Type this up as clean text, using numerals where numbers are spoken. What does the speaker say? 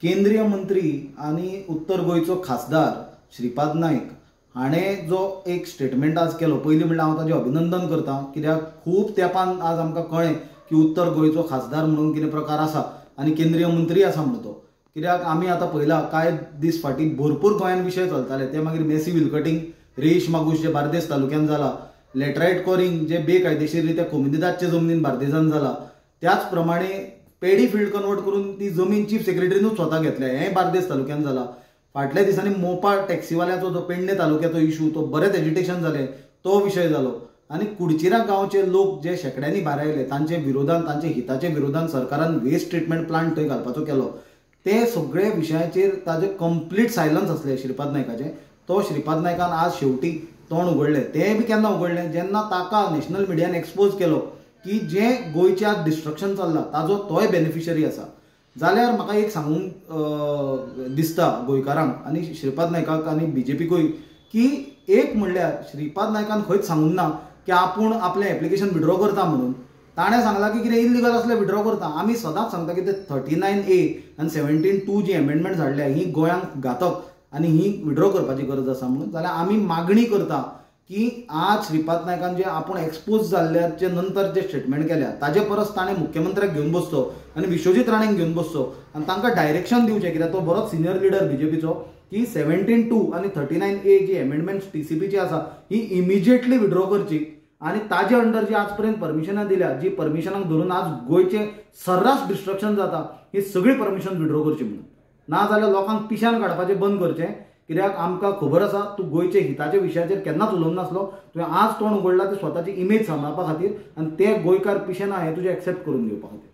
केंद्रीय मंत्री आणि उत्तर गोयचो खासदार श्रीपाद नाईक हाणें जो एक स्टेटमेंट आज केलो, पयलीं म्हणल्यार हांव ताचें अभिनंदन करता, कित्याक खूब तेंपान आज आमकां कळ्ळें की उत्तर गोंयचो खासदार म्हणून कितें प्रकार आसा आनी केंद्रीय मंत्री आसा म्हणून तो. कित्याक आमी आतां पळयलां कांय दीस फाटीं भरपूर गोंयान विशय चलताले, ते मागीर मेसी विलकटींग, रेईश मागूश जे बार्देस तालुक्यान जाला, लॅटरायट कॉरिंग जे बेकायदेशीर रित्या कोमुनिदादचे जमनीन बार्देसान जाला, त्याच प्रमाणे पॅडी फील्ड कन्वर्ट करून ती जमीन चीफ सेक्रेटरीनूच स्वता घेतल्या, हें बार्देस तालुक्यान जाला. फाटल्या दिसांनी मोपा टॅक्सीवाल्याचो जो पेडणे तालुक्याचो इशू, तो बरेंच एजिटेशन जालें, तो विशय जालो. आनी कुडचिरा गांवचे लोक जे शेकड्यांनी भायर आयले, तांचे विरोधान, तांचे हिताचे विरोधान सरकारान वेस्ट ट्रिटमेंट प्लांट थंय घालपाचो केलो, ते सगळे विशयाचेर ताजे कंप्लीट सायलन्स आसले श्रीपाद नायकाचे. तो श्रीपाद नायकान आज शेवटी तोंड उगडलें. तें बी केन्ना उगडलें, जेन्ना ताका नॅशनल मिडियान एक्सपोज केलो की जे गोंयचे आज डिस्ट्रक्शन चल्लां ताजो तोय बेनिफिशरी आसा. जाल्यार म्हाका एक सांगूंक दिसता गोंयकारांक आनी श्रीपाद नायकाक आनी बीजेपीकूय, की एक म्हणल्यार श्रीपाद नायकान खंयच सांगूंक ना की आपूण आपलें एप्लिकेशन विड्रॉ करता म्हणून. ताणें सांगलां की कितें इल्लिगल असलें विड्रॉ करता. आमी सदांच सांगता की ते 39A आनी 17(2) जी एमेंडमेंट्स हाडल्या ही गोंयांक घातक आनी ही विड्रॉ करपाची गरज आसा म्हणून. जाल्यार आमी मागणी करता की आज श्रीपाद नायकान जे आपूण एक्सपोज जाल्ल्याचे नंतर जे स्टेटमेंट केल्या, ताजे परस ताणें मुख्यमंत्र्याक घेवन बसचो आनी विश्वजीत राणेंक घेवन बसचो आनी तांकां डायरेक्शन दिवचें, कित्याक तो बरोच सिनियर लिडर बीजेपीचो, की 17(2) आनी 39A जी एमेंडमेंट्स टीसीपीची आसा ही इमिजिएटली विड्रॉ करची आनी ताजे अंडर जी आज पर्यंत परमिशनां दिल्या, जी परमिशनाक धरून आज गोंयचे सर्रास डिस्ट्रक्शन जाता, ही सगळी परमिशन विड्रॉ करची म्हणून. ना जाल्यार लोकांक पिशान काडपाचें बंद करचें. कित्याक आमकां खबर आसा तूं गोंयचे हिताच्या विशयाचेर केन्नाच उलोवंक नासलो. तुवें आज तोंड उगडलां ते स्वताची इमेज सांबाळपा खातीर आनी ते गोंयकार पिशे ना हें तुजें एक्सेप्ट करून घेवपा खातीर.